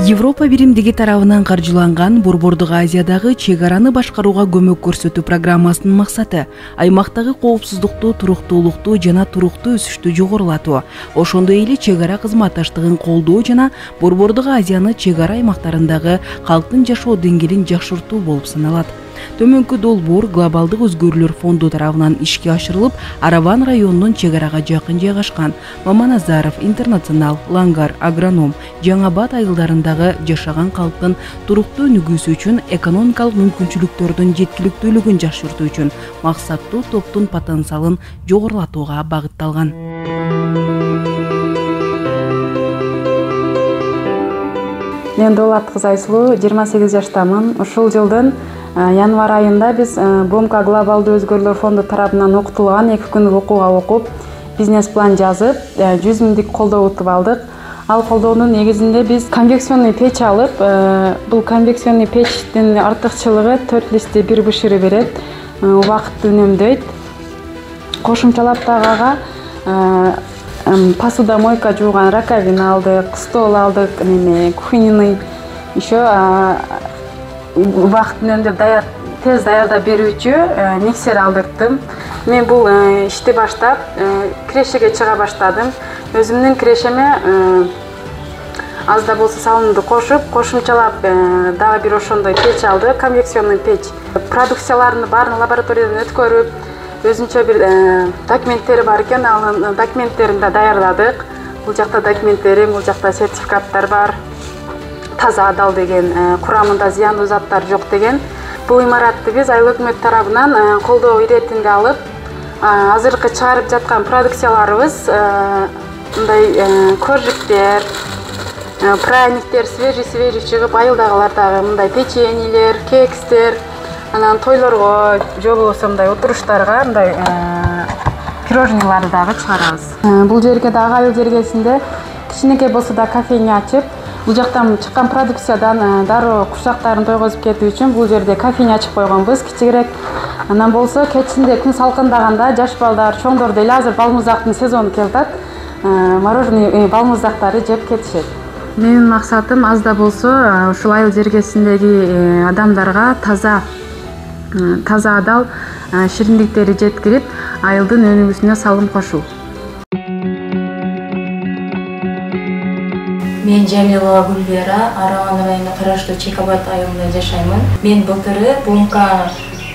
Европа биримдиги тарабынан каржыланган Борбордук Азиядагы чек араны башкарууга көмөк көрсөтүү программасынын максаты аймактагы коопсуздукту, туруктуулукту жана туруктуу өсүштү жогорулатуу, ошондой эле чек ара кызматташтыгын колдоо жана Борбордук Азияны чек ара аймактарындагы калктын жашоо деңгээлин жакшыртуу болуп саналат. Төмөнкү долбоор Глобалдык өзгөрүүлөр фонду тарабынан ишке ашырылып, Араван районунун чек арага жакын жайгашкан Маманазаров, Интернационал, Лангар, Агроном, Жаңы Абад айылдарындагы жашаган калктын туруктуу өнүгүүсү үчүн экономикалык мүмкүнчүлүктөрдүн жеткиликтүүлүгүн жакшыртуу үчүн максаттуу топтун потенциалын жогорулатууга багытталган. Мен Дулат кызы Айсулуу, 28 жаштамын. Ушул жылдын январь айында биз БОМК Глобалдуу өзгөрүүлөр фонду тарабынан окутулган 2 күндүк окууга окуп, бизнес план жазып, 100 миңдик колдоо утуп алдык. Ал колдоонун негизинде биз конвекционный печ алып, бул конвекционный печтин артыкчылыгы 4 листти бир бышыры берет, убакытты үнөмдөйт. Кошумчалап дагы посудомойка жууган раковина алдык, стол алдык, кухонный, еще убакытты үнөмдөп тез даярдап берүүчү миксер алдырдым. Мен бул ишти баштап, кирешеге чыга баштадым. Өзүмдүн кирешеме аз да болсо салымды кошуп, кошумчалап дагы бир ошондой печ алды, конвекционный печ. Продукцияларын баарын лабораториядан өткөрүп, өзүнчө бир документтери бар экен, ал документтерин да даярдадык. Бул жакта документтерим, бул жакта сертификаттар бар. Таза адал деген, курамында зыяндуу заттар жок деген. Бул имаратты биз айыл өкмөт тарабынан колдоо иретинде алып, азыркы чыгарып жаткан продукцияларыбыз мындай коржиктер, пряниктер свежий чыгып, айылдагылардагы мындай печеньелер, кекстер, анан тойлорго же болбосо мындай отуруштарга мындай пирожныйларды дагы чыгарабыз. Бул жерге дагы айыл жергесинде кичинекей болсо да кофейня ачып, бул жактан чыккан продукциядан дароо курчактарын тойгозуп кетүү үчүн бул жерде кофейня ачып койгонбуз, кичигирээк. Анан болсо кечинде күн салкындаганда жаш балдар, чоңдор деле азыр балмуздактын сезону келип атат, мороженый балмуздактарды жеп кетишет. Менин максатым аз да болсо ушул айыл жергесиндеги адамдарга таза адал шириндиктерди жеткирип, айылдын өнүгүүсүнө салым кошуу. Мен Жамилова Гүлбера, Араван районуна караштуу Чек Абад айылында жашаймын. Мен былтыры БОМК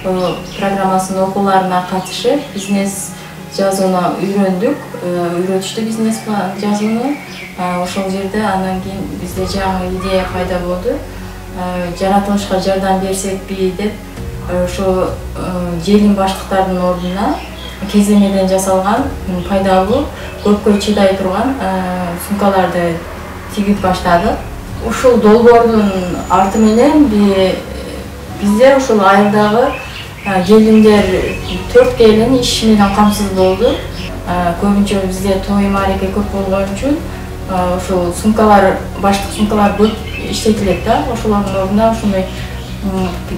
программасынын окууларына катышып, бизнес жазууну үйрөндүк, үйрөтүштү бизнес план жазууну. Ошол жерде андан кийин бизде жаңы идея пайда болду. Жаратылышка жардам берсекпи деп, ошо желим баштыктардын ордуна кеземеден жасалган пайдалуу, көпкө чыдай турган сумкаларды тигип баштадык. Ушул долбоордун арты менен бизде ушул айылдагы келиндер 4 келин иш менен камсыз болду. Көбүнчө бизде той мареке көп болгон үчүн ушул сумкалар, баштык сумкалар көп иштетилет да. Ошолордун ордуна ушундай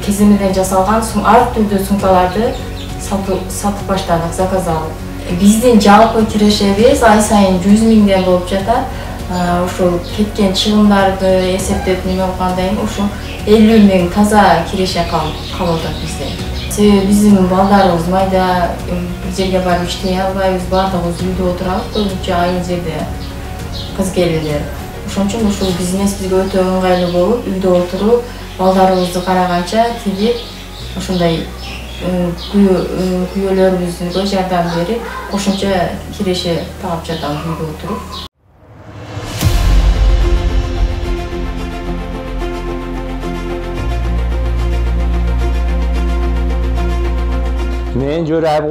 кеземеден жасалган ар түрдүү сумкаларды сатып баштадык, заказ алып. Биздин жалпы кирешебиз ай сайын 100 миңден болуп жатат. Ушул кеткен чыгымдарды эсептеп неме кылгандай ушул 50 миң таза киреше калып атат бизде. Себеби биздин балдарыбыз майда бир жерге барып иштей албайбыз, баардыгыбыз үйдө отурабыз, көбүнчө айыл жерде кыз келиндер. Ошон үчүн ушул бизнес бизге өтө ыңгайлуу болуп, үйдө отуруп, балдарыбызды караганча тигип, ошондой күйөөлөрүбүзгө жардам берип, кошумча киреше таап жатабыз үйдө отуруп. Мен Жураев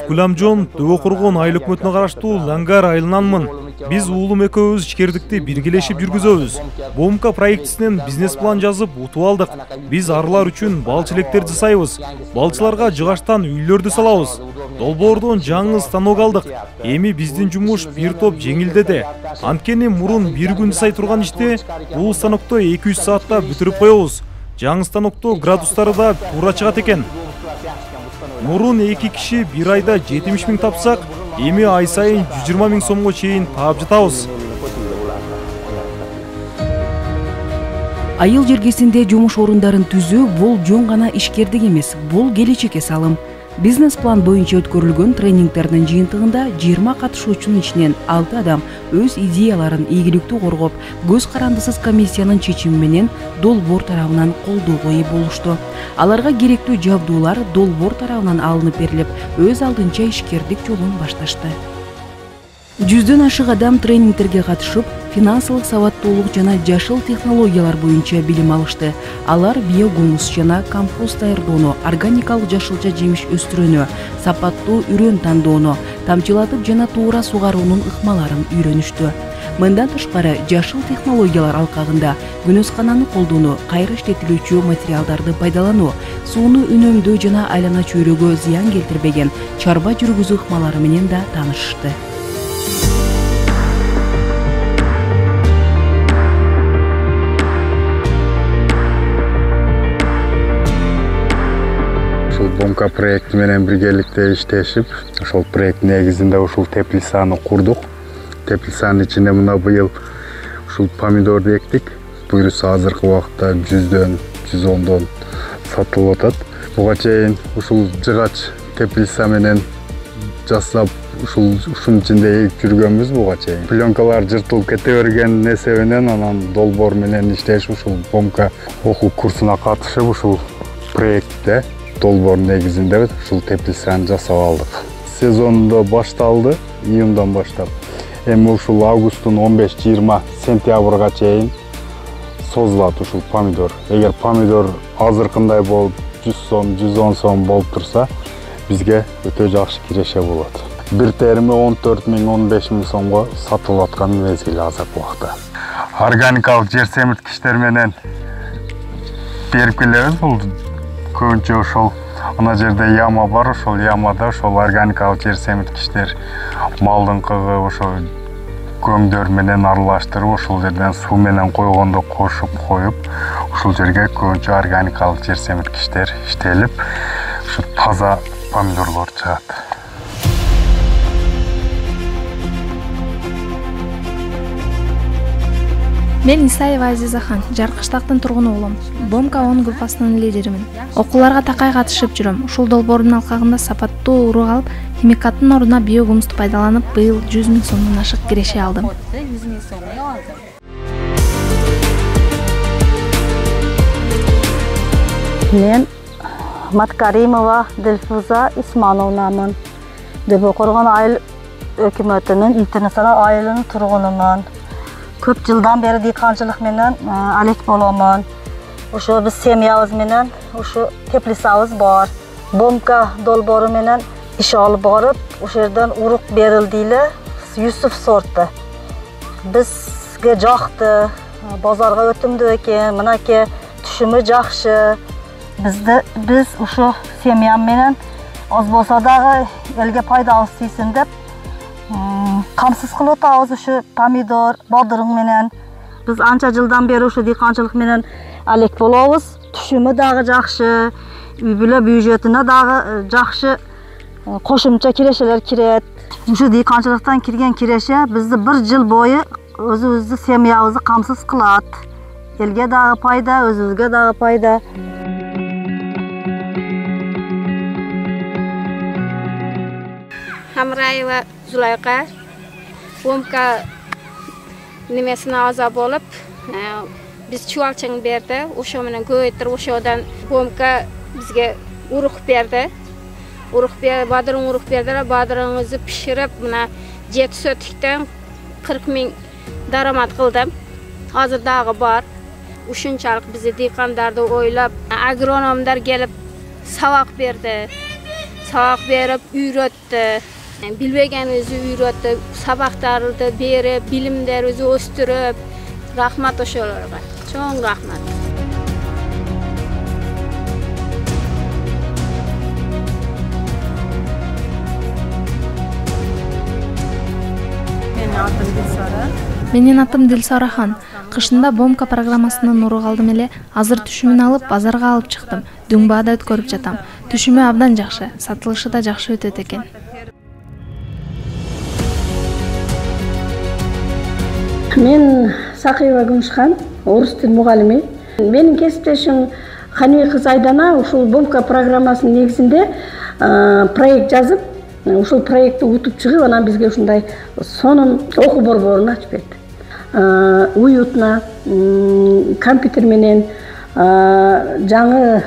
Гуламжон, Дөбө Коргон айыл өкмөтүнө караштуу Лангар айылынанмын. Биз уулум экөөбүз ишкердикти биргелешип жүргүзөбүз. БОМК проектисинен бизнес план жазып утуп алдык. Биз арылар үчүн бал челектерди жасайбыз. Балчыларга жыгачтан үйлөрдү салабыз. Долбоордон жаңы станок алдык. Эми биздин жумуш бир топ жеңилдеди. Анткени мурун бир күн жасай турган ишти бул станокто 2-3 саатта бүтүрүп коебуз. Жаңы станокто градустары да туура чыгат экен. Мурун 2 киши бир айда 70 миң тапсак, эми ай сайын 120 миң сомго чейин таап жатабыз. Айыл жергесинде жумуш орундарын түзүү бул жөн гана ишкердик эмес, бул келечекке салым. Бизнес план боюнча өткөрүлгөн тренингтердин жыйынтыгында 20 катышуучунун ичинен 6 адам өз идеяларын ийгиликтүү коргоп, көз карандысыз комиссиянын чечими менен долбоор тарабынан колдоого ээ болушту. Аларга керектүү жабдуулар долбоор тарабынан алынып берилип, өз алдынча ишкердик жолун башташты. 100дөн ашык адам тренингтерге катышып, финансылык сабаттуулук жана жашыл технологиялар боюнча билим алышты. Алар биогумус жана компост даярдоону, органикалык жашылча жемиш өстүрүүнү, сапаттуу үрөн тандоону, тамчылатып жана туура сугаруунун ыкмаларын үйрөнүштү. Мындан тышкары жашыл технологиялар алкагында күнөскананы колдонуу, кайра иштетилүүчү материалдарды пайдалануу, сууну үнөмдөө жана айлана чөйрөгө зыян келтирбеген чарба жүргүзүү ыкмалары менен да таанышышты. Бомка проекти менен биргеликте иштешип, ошол проект негизинде ушул теплицаны курдук. Теплицанын ичинде мына быйыл ушул помидорду эктик. Буюрса азыркы убакта 100дөн, 110дон сатылып атат. Буга чейин ушул жыгач теплица менен жасап, ушунун ичинде эгип жүргөнбүз буга чейин. Пленкалар жыртылып кете берген эсебинен анан долбоор менен иштешип, ушул Бомка окуу курсуна катышып, ушул проектте долбоор негизинде ушул теплицаны жасап алдык. Сезондо башталды, июндан баштап. Эми ушул августтун 15-20 сентябрга чейин созулат ушул помидор. Эгер помидор азыркындай болуп 100 сом, 110 сом болуп турса, бизге өтө жакшы киреше болот. Бир терими 14 миң, 15 миң сомго сатылып аткан мезгили азыркы убакта. Органикалык жер семирткичтер менен берип келебиз. Бул көбүнчө ошол ана жерде яма бар, ошол ямада ошол органикалык жер семирткичтер малдын кыгы ошол көмдөр менен аралаштырып, ошол жерден суу менен койгондо кошуп коюп, ушул жерге көбүнчө органикалык жер семирткичтер иштелип, ушу таза помидорлор чыгат. Мен Исаева Азизахан, Жаркыштактын тургуну болом. Бомка 10 группасынын лидеримин. Окууларга такай катышып жүрөм. Ушул долбоордун алкагында сапаттуу урук алып, химикаттын ордуна биогумусту пайдаланып, быйыл 100 миң сомдон ашык киреше алдым. Мен Маткаримова Дилфуза Исмановнамын. Дөбөкоргон айыл өкмөтүнүн интернационал айылынын тургунумун. Көп жылдан бери дыйканчылык менен алек боломун. Ошо биз семьябыз менен ушу теплицабыз бар. Бомка долбоору менен иш алып барып, ошол жерден урук берилди эле, Юсуф сорты. Бизге жакты, базарга өтүмдүү экен, мынакей түшүмү жакшы. Биз ушу семьям менен аз болсо дагы элге пайдабыз тийсин деп камсыз кылып атабыз ушу помидор, бадырың менен. Биз анча жылдан бери ушу дыйканчылык менен алек болобуз. Түшүмү дагы жакшы, үй бүлө бюджетине дагы жакшы кошумча кирешелер кирет. Ушу дыйканчылыктан кирген киреше бизди бир жыл бою өзүбүздү семьябызды камсыз кылат. Элге дагы пайда, өзүбүзгө дагы пайда. Hamrayeва Zulayqa Bomka nimesine azab olup biz çuvalçın berdi. Oşo menен көйөттүрүп ошодон Bomka bizge uruq berdi. Uruq berdi, badırın uruq berdiler. Badırыңызды pişirip mına 7 sötükten 40 ming daramat kıldım. Hazır dağı var. Uşunçalık bizi dıykandardı oylap. Agronomlar gelip savak berdi. Savak berip üyröttü. Bilbegenimizi üyröttü, sabaklardı berip, bilimlerimizi östürüp, rahmat oşolarga. Çoğun rahmat. Менин атым Дилсарахан. Кышында Бомка программасынан урук алдым эле, азыр түшүмүн алып базарга алып чыктым. Дүңбаада өткөрүп жатам. Түшүмү абдан жакшы, сатылышы да жакшы өтөт экен. Мен Сакиева Гүмүшхан, орус тил мугалими. Менин кесиптешим Ханиби кыз Айдана ушул БОМКа программасынын негизинде проект жазып, ушул проектти утуп чыгып, анан бизге ушундай сонун окуу борборун ачып берди. Уютуна компьютер менен жаңы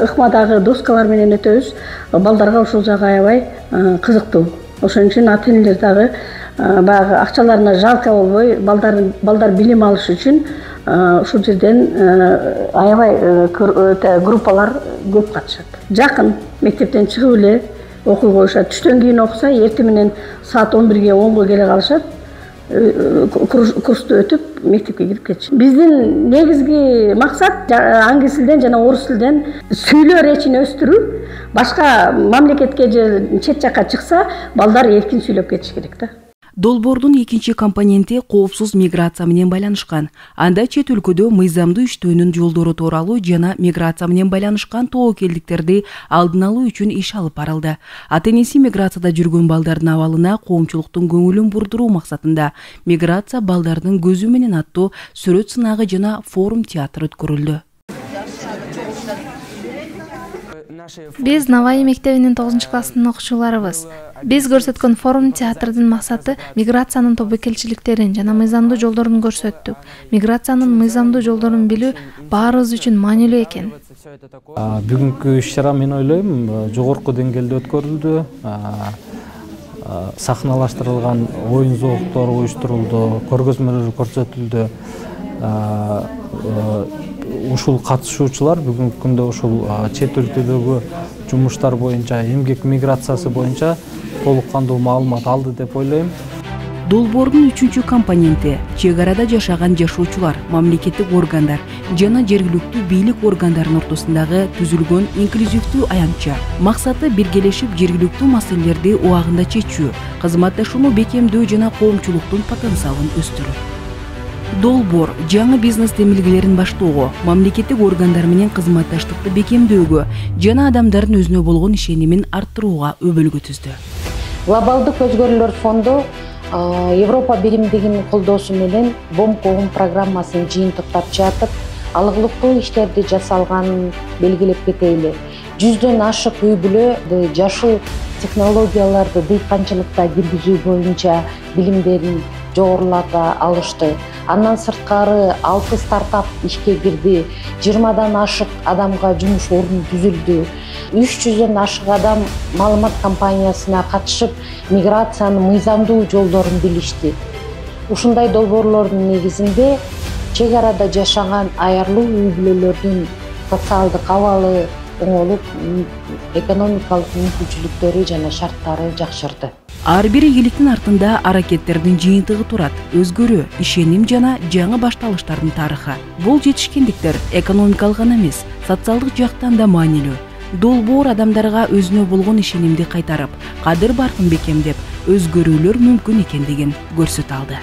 ыкмадагы доскалар менен өтөбүз. Балдарга ушул жагы аябай кызыктуу. Ошон үчүн ата энелер дагы баягы акчаларына жалко болбой, балдар билим алыш үчүн ушул жерден аябай группалар көп катышат. Жакын мектептен чыгып эле окуй коюшат. Түштөн кийин окуса, эртең менен саат 11-ге 10-го келе калышат. Курсту өтүп мектепке кирип кетишет. Биздин негизги максат англис тилден жана орус тилден сүйлөө речин өстүрүү. Башка мамлекетке же чет жакка чыкса, балдар эркин сүйлөп кетиш керек да. Долбоордун экинчи компоненти коопсуз миграция менен байланышкан. Анда чет өлкөдө мыйзамдуу иштөөнүн жолдору тууралуу жана миграция менен байланышкан тобокелдиктерди алдын алуу үчүн иш алып барылды. Ата-энеси миграцияда жүргөн балдардын абалына коомчулуктун көңүлүн бурдуруу максатында миграция балдардын көзү менен аттуу сүрөт сынагы жана форум театр өткөрүлдү. Биз Наваи мектебинин 9-класстын окуучуларыбыз. Биз көрсөткөн форум театрдын максаты миграциянын тобокелчиликтерин жана мыйзамдуу жолдорун көрсөттүк. Миграциянын мыйзамдуу жолдорун билүү баарыбыз үчүн маанилүү экен. Бүгүнкү иш-чара мен ойлойм, жогорку деңгээлде өткөрүлдү. Сахналаштырылган оюн зооктору уюштурулду, көргөзмөлөр көрсөтүлдү. Ушул катышуучулар бүгүнкү күндө ушул чет өлкөдөгү жумуштар боюнча, эмгек миграциясы боюнча толук кандуу маалымат алды деп ойлойм. Долбоордун 3-чү компоненти чек арада жашаган жашоочулар, мамлекеттик органдар жана жергиликтүү бийлик органдарынын ортосундагы түзүлгөн инклюзивдүү аянтча. Максаты биргелешип жергиликтүү маселелерди убагында чечүү, кызматташууну бекемдөө жана коомчулуктун потенциалын өстүрүү. Долбоор жаңы бизнес демилгелерин баштоого, мамлекеттик органдар менен кызматташтыкты бекемдөөгө жана адамдардын өзүнө болгон ишенимин арттырууга өбөлгө түздү. Глобалдык өзгөрүүлөр фонду Европа биримдигинин колдоосу менен БОМКа программасын жыйынтыктап жатып, алыгылыктуу иштерди жасалганын белгилеп кетели. 100дөн ашык үй бүлө жашыл технологияларды дыйканчылыкта киргизүү боюнча билимдерин жогорулата алышты. Андан сырткары 6 стартап ишке кирди, 20дан ашык адамга жумуш орну түзүлдү. 300дөн ашык адам маалымат кампаниясына катышып, миграциянын мыйзамдуу жолдорун билишти. Ушундай долбоорлордун негизинде чек арада жашаган аярлуу үй бүлөлөрдүн социалдык абалы оңолуп, экономикалык мүмкүнчүлүктөрү жана шарттары жакшырды. Ар бир ийгиликтин артында аракеттердин жыйынтыгы турат. Өзгөрүү, ишеним жана жаңы башталыштардын тарыхы. Бул жетишкендиктер экономикалык гана эмес, социалдык жактан да маанилүү. Долбоор адамдарга өзүнө болгон ишенимди кайтарып, кадыр баркын бекемдеп, өзгөрүүлөр мүмкүн экендигин көрсөтө алды.